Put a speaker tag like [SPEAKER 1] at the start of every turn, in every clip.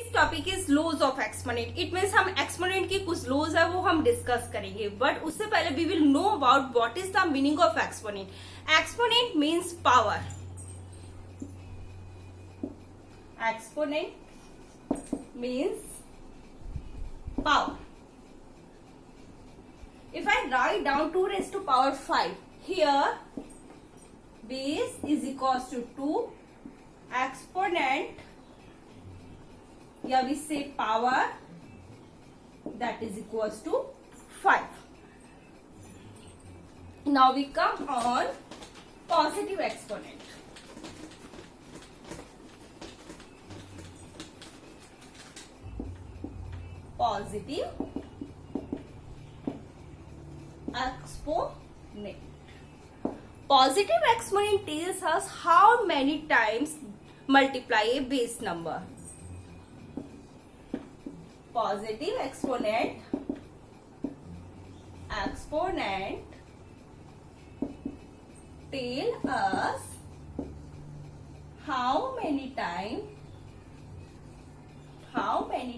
[SPEAKER 1] इस topic is laws of exponent. It means हम exponent की कुछ लॉज है वो हम डिस्कस करेंगे, बट उससे पहले we will know about what is the meaning of exponent. Exponent means power. Exponent means power. If I write down 2 raised to power 5, here base is equals to 2, exponent, yeah, we say power, that is equals to 5. Now we come on positive exponent. Positive exponent. Positive exponent tells us how many times multiply a base number. Positive exponent tell us how many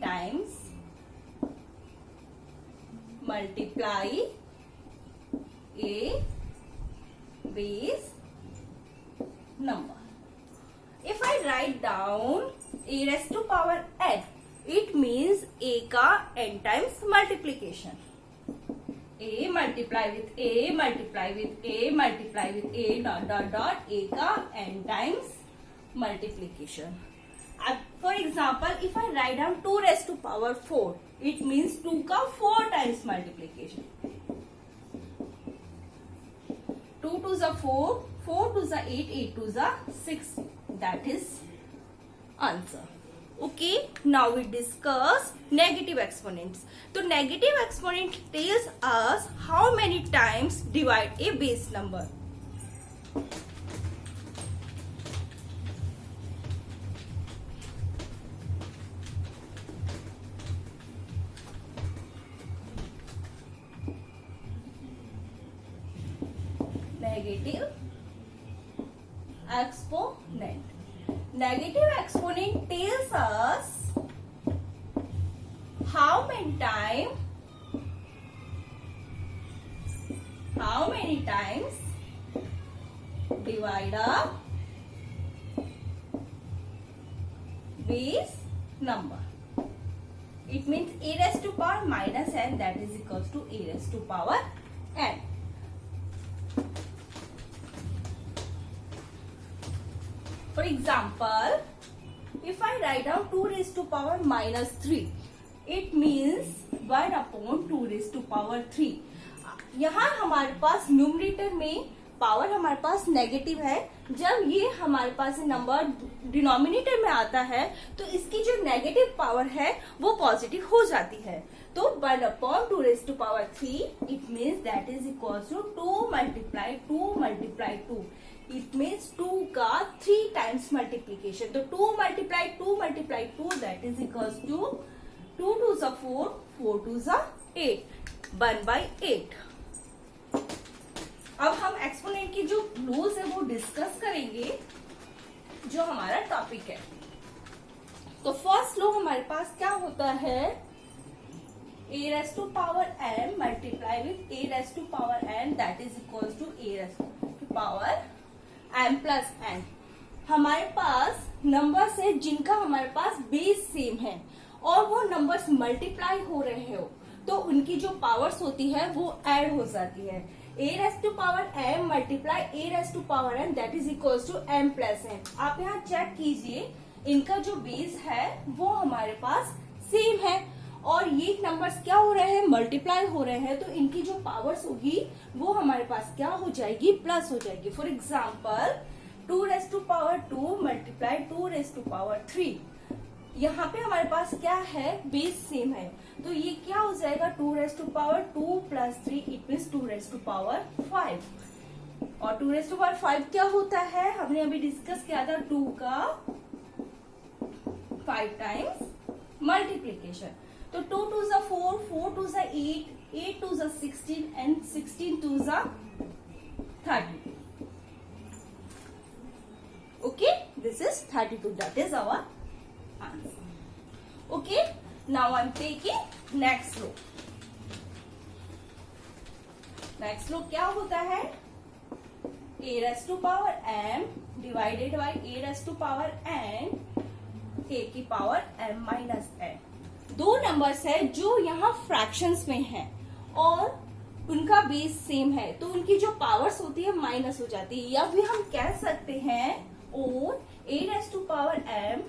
[SPEAKER 1] times multiply a base number. If I write down a raised to power n, it means a का n times multiplication. A multiply with a multiply with a multiply with a dot dot dot a का n times multiplication. For example, if I write down 2 raised to power 4, it means 2 का 4 times multiplication. 2 to the 4, 4 to the 8, 8 to the 6. That is answer. Okay, now we discuss negative exponents. So negative exponent tells us how many times divide a base number. Negative exponent. Negative exponent tells us how many times divide a base number. It means a raised to power minus n, that is equals to a raised to power n. For example, if I write down 2 raised to power minus 3, it means 1 upon 2 raised to power 3. यहाँ हमारे पास numerator में power हमारे पास negative है. जब ये हमारे पास number denominator में आता है तो इसकी जो नेगेटिव पावर है वो पॉजिटिव हो जाती है. तो 1 upon 2 raised to power 3, it means that is equals to 2 multiply 2 multiply 2. It means 2 का 3 times multiplication. तो 2 multiply 2 multiply 2, that is equals to 2 to the 4, 4 to the 8, 1 by 8. अब हम एक्सपोनेंट की जो लॉज है वो डिस्कस करेंगे, जो हमारा टॉपिक है. तो फर्स्ट लॉ हमारे पास क्या होता है, a raised to power n multiply with a raised to power n, that is equals to a raised to power m plus n. हमारे पास नंबर्स है जिनका हमारे पास बेस सेम है और वो नंबर्स मल्टीप्लाई हो रहे हो तो उनकी जो पावर्स होती है वो ऐड हो जाती है. a raised to power m multiply a raised to power n, that is equals to m plus n. आप यहाँ चेक कीजिए, इनका जो बेस है वो हमारे पास सेम है और ये नंबर्स क्या हो रहे हैं, मल्टीप्लाई हो रहे हैं, तो इनकी जो पावर्स होगी वो हमारे पास क्या हो जाएगी, प्लस हो जाएगी. For example 2 raised to power 2 multiply 2 raised to power 3. यहाँ पे हमारे पास क्या है, बेस सेम है, तो ये क्या हो जाएगा, 2 raised to power 2 plus 3, it means 2 raised to power 5. और 2 raised to power 5 क्या होता है, हमने अभी डिस्कस किया था, 2 का 5 टाइम्स मल्टीप्लीकेशन. तो 2 to the 4, 4 to the 8, 8 to the 16 and 16 to the 30. Okay, this is 32. That is our answer. Now I am taking next law. Next law क्या होता है, a raised to power m divided by a raised to power n a की power m minus n। दो numbers है जो यहाँ fractions में है और उनका बेस सेम है, तो उनकी जो पावर्स होती है माइनस हो जाती है, या फिर हम कह सकते हैं और a raised to power m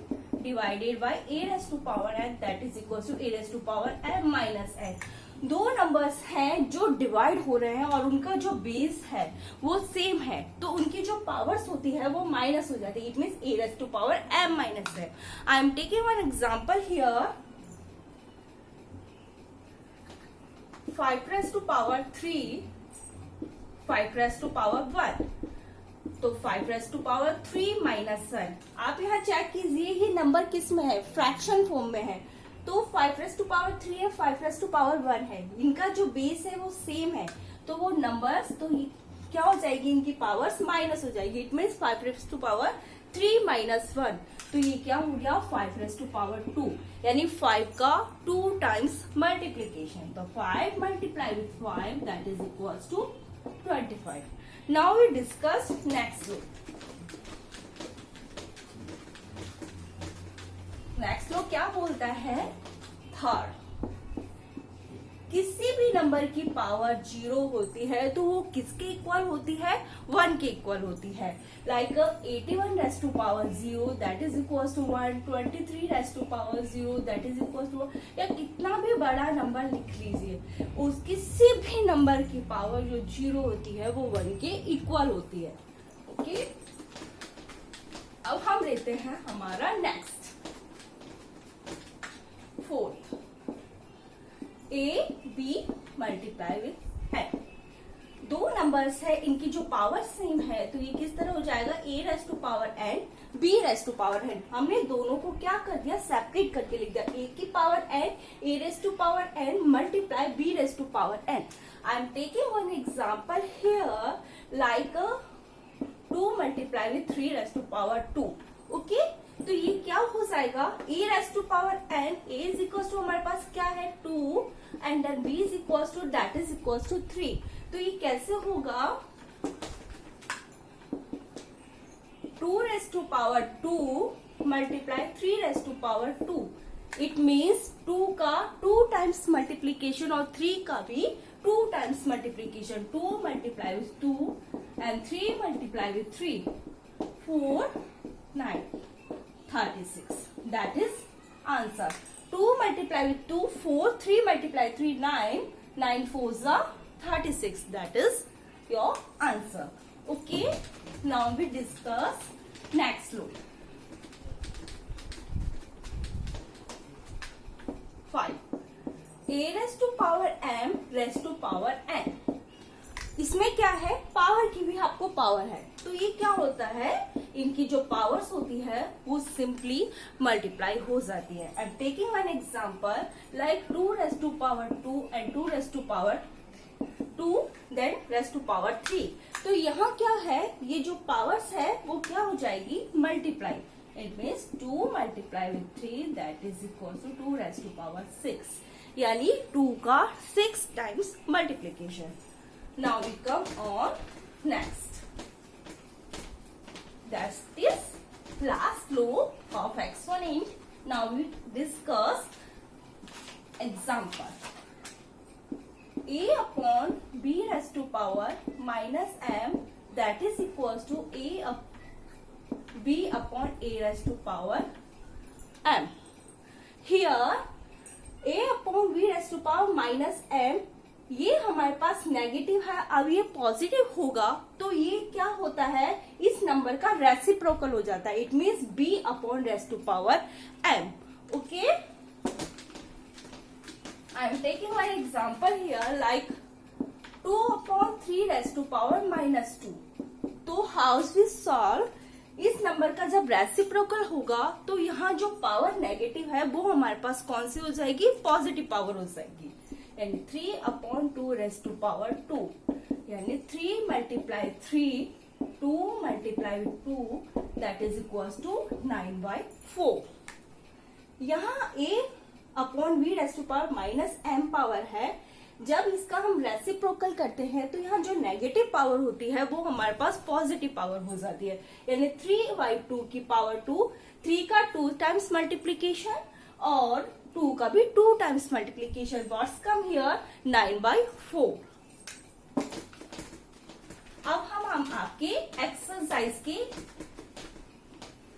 [SPEAKER 1] divided by a raised to power n that is equal to a raised to power m minus n। दो नंबर्स हैं जो डिवाइड हो रहे हैं और उनका जो बेस है वो सेम है, तो उनकी जो पावर्स होती है वो माइनस हो जाती है। It means a raised to power m minus n। I am taking one example here, 5 raised to power 3, 5 raised to power 1, तो 5 raised to power 3 माइनस 1। आप यहाँ चेक कीजिए ये नंबर किस में है, फ्रैक्शन फॉर्म में है, तो 5 raised to power 3 है, 5 raised to power 1 है, इनका जो बेस है वो सेम है, तो वो नंबर्स तो क्या हो जाएगी, इनकी पावर्स माइनस हो जाएगी। It means 5 raised to power 3 minus 1, तो ये क्या हो गया 5 raised to power 2, यानी 5 का 2 टाइम्स मल्टीप्लीकेशन, तो 5 multiply with 5 that is equals to 25। Now we discuss next law. Next law क्या बोलता है, थर्ड, किसी भी नंबर की पावर 0 होती है तो वो किसके इक्वल होती है, 1 के इक्वल होती है। Like 81 raised to power 0 that is equal to 1, 23 raised to power 0 that is equal to 1, या कितना भी बड़ा नंबर लिख लीजिए, उस किसी भी नंबर की पावर जो 0 होती है वो 1 के इक्वल होती है। ओके, अब हम लेते हैं हमारा next, fourth, a b multiply with n। दो नंबर्स है, इनकी जो पावर सेम है, तो ये किस तरह हो जाएगा, a raised to power n b raised to power n। हमने दोनों को क्या कर दिया, सेपरेट करके लिख दिया, a की power n a raised to power n multiply b raised to power n। I am taking one example here, like 2 multiply with 3 raised to power 2। Okay, तो ये क्या हो जाएगा, a raised to power n, a is equal to हमारे पास क्या है 2 and then b is equal to that is equal to 3। तो ये कैसे होगा, 2 raised to power 2 multiply 3 raised to power 2। It means 2 का 2 टाइम्स मल्टीप्लीकेशन और 3 का भी 2 times multiplication, 2 multiply with 2 and 3 multiply with 3, 4 9 36 that is answer। 2 multiply with 2 4, 3 multiply 3 9, 9 4s are 36, that is your answer। Okay, now we discuss next law। 5 a raised to power m raised to power n। इसमें क्या है, power की भी आपको power है, तो ये क्या होता है, इनकी जो पावर्स होती है वो सिंपली मल्टीप्लाई हो जाती है। I am taking one example, like 2 raised to power 2 एंड 2 raised to power 2 देन raised to power 3। तो यहाँ क्या है, ये जो पावर्स है वो क्या हो जाएगी, multiply. It means 2 multiply with 3 that is equal to 2 raised to power 6, यानी 2 का 6 times multiplication. Now we come on next, that is last law of exponent। Now we discuss example, a upon b raised to power minus m that is equals to b upon a raised to power m। Here a upon b raised to power minus m, ये हमारे पास negative है, अब ये positive होगा तो ये क्या होता है, इस नंबर का रेसिप्रोकल हो जाता है। It means b upon raised to power m। Okay, I am taking one example here, like 2 upon 3 raised to power minus 2। तो हाउ वी सॉल्व, इस नंबर का जब रेसिप्रोकल होगा तो यहाँ जो पावर नेगेटिव है वो हमारे पास कौन सी हो जाएगी, पॉजिटिव पावर हो जाएगी, यानी 3 अपॉन 2 रेस्ट टू पावर 2, यानी 3 multiply 3, 2 multiply with 2 that is equal to 9/4। यहाँ a upon v raised to power minus m power है। जब इसका हम रेसिप्रोकल करते हैं तो यहाँ जो नेगेटिव पावर होती है वो हमारे पास पॉजिटिव पावर हो जाती है, यानी 3/2 की पावर 2, 3 का 2 टाइम्स मल्टीप्लीकेशन और 2 का भी 2 times multiplication. What's come here 9/4। अब हम आपके एक्सरसाइज के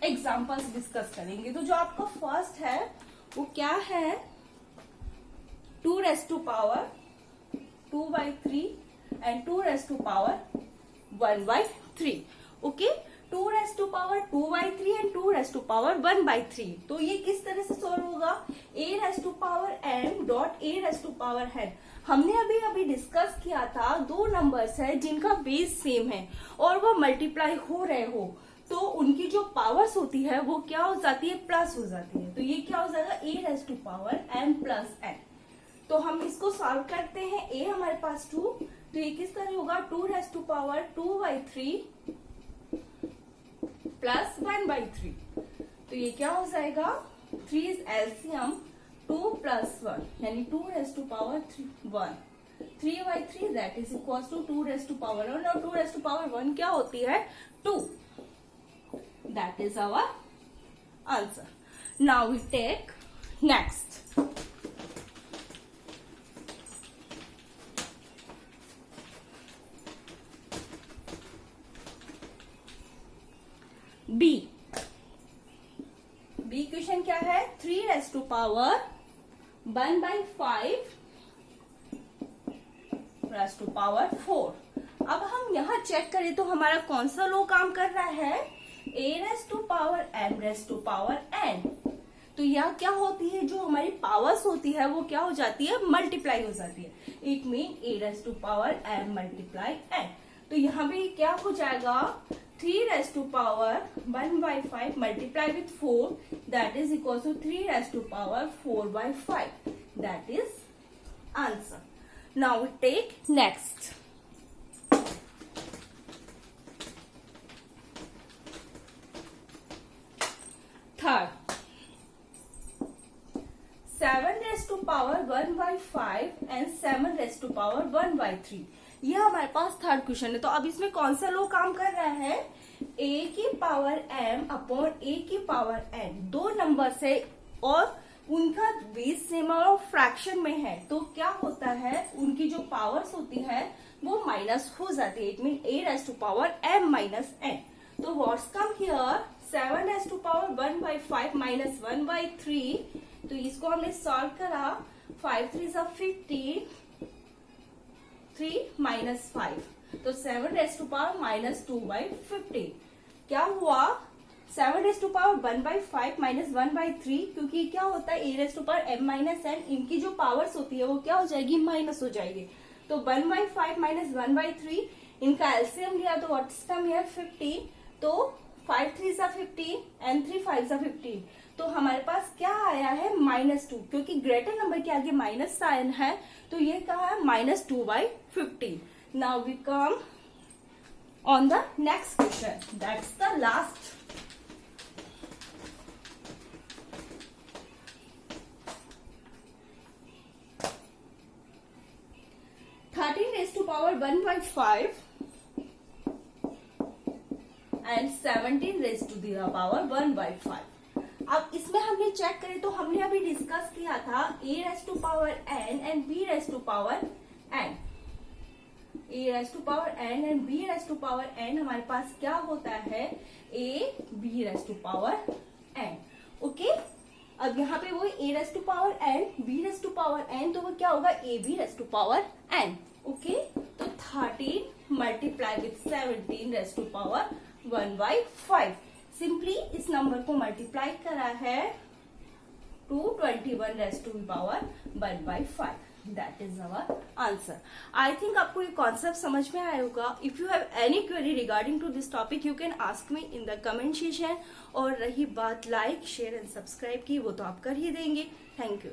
[SPEAKER 1] एग्जाम्पल्स डिस्कस करेंगे। तो जो आपका फर्स्ट है वो क्या है, 2 raised to power 2/3 and 2 raised to power 1/3। Okay, 2 raised to power 2/3 and 2 raised to power 1/3। तो ये किस तरह से सॉल्व होगा, a raised to power m dot a raised to power n। हमने अभी डिस्कस किया था दो नंबर्स है जिनका बेस सेम है और वो मल्टीप्लाई हो रहे हो तो उनकी जो पावर्स होती है वो क्या हो जाती है, प्लस हो जाती है। तो ये क्या हो जाएगा, a raised to power m plus n। तो हम इसको सॉल्व करते हैं। a हमारे पास 2, तो ये किस तरह होगा, 2 रेस्ट टू पावर 2/3 प्लस 1/3। तो ये क्या हो जाएगा, 3 इज एलसीएम 2 प्लस 1 यानी 2 raised to power 1। 3/3 that is equal to 2 raised to power 1 और 2 रेस्ट टू पावर 1 क्या होती है, 2। That is our answer. Now we take next. B question क्या है, 3 raised to power 1/5 raised to power 4। अब हम यहाँ चेक करें तो हमारा कौन सा लो काम कर रहा है, a raised to power m raised to power n। तो यह क्या होती है, जो हमारी पावर्स होती है वो क्या हो जाती है, मल्टीप्लाई हो जाती है। It mean a raised to power m multiply n। तो यहाँ भी क्या हो जाएगा, 3 raised to power 1/5 multiply with 4 that is equal to 3 raised to power 4/5। That is answer. Now we take next. Third, 7 raised to power 1/5 and 7 raised to power 1/3। ये हमारे पास third question है। तो अब इसमें कौन सा लो काम कर रहा है, a की पावर m अपॉन a की पावर n। दो नंबर्स है और उनका बेस सेम और फ्रैक्शन में है, तो क्या होता है, उनकी जो पावर्स होती है वो माइनस हो जाती है। It mean a raised to power m minus n। तो what's come here, 7 raised to power 1/5 minus 1/3। तो इसको हमने सॉल्व करा, 5 3 सा 15, 3 माइनस 5, तो 7 रेस्ट टू पावर माइनस 2/15। क्या हुआ, 7 रेस्ट टू पावर 1/5 माइनस 1/3, क्योंकि क्या होता है, a raised to power m minus n, इनकी जो पावर्स होती है वो क्या हो जाएगी, माइनस हो जाएगी। तो 1/5 माइनस 1/3, इनका एलसीएम लिया तो व्हाट्स कम हियर 15। तो 5 3 सा 15 एंड 3 5 सा 15। तो हमारे पास क्या आया है, -2, क्योंकि ग्रेटर नंबर के आगे माइनस साइन है तो ये कहा है -2/15। Now we come on the next question, that's the last. Raise to power 1/5 and 17 raise to the power 1/5। अब इसमें हमने चेक करें तो हमने अभी डिस्कस किया था a raise to power n and b raise to power n। a raise to power n and b raise to power n हमारे पास क्या होता है, a b raise to power n। Okay, अब यहाँ पे वो a raise to power n, b raise to power n, तो वो क्या होगा, a b raise to power n। Okay, तो 13 multiply with 17 raise to power 1/5। Simply इस नंबर को मल्टीप्लाई करा है 221 raise to power 1/5। That is our answer. I think आपको ये कॉन्सेप्ट समझ में आया होगा। If you have any query regarding to this topic you can ask me in the comment section. और रही बात लाइक शेयर एंड सब्सक्राइब की, वो तो आप कर ही देंगे। Thank you.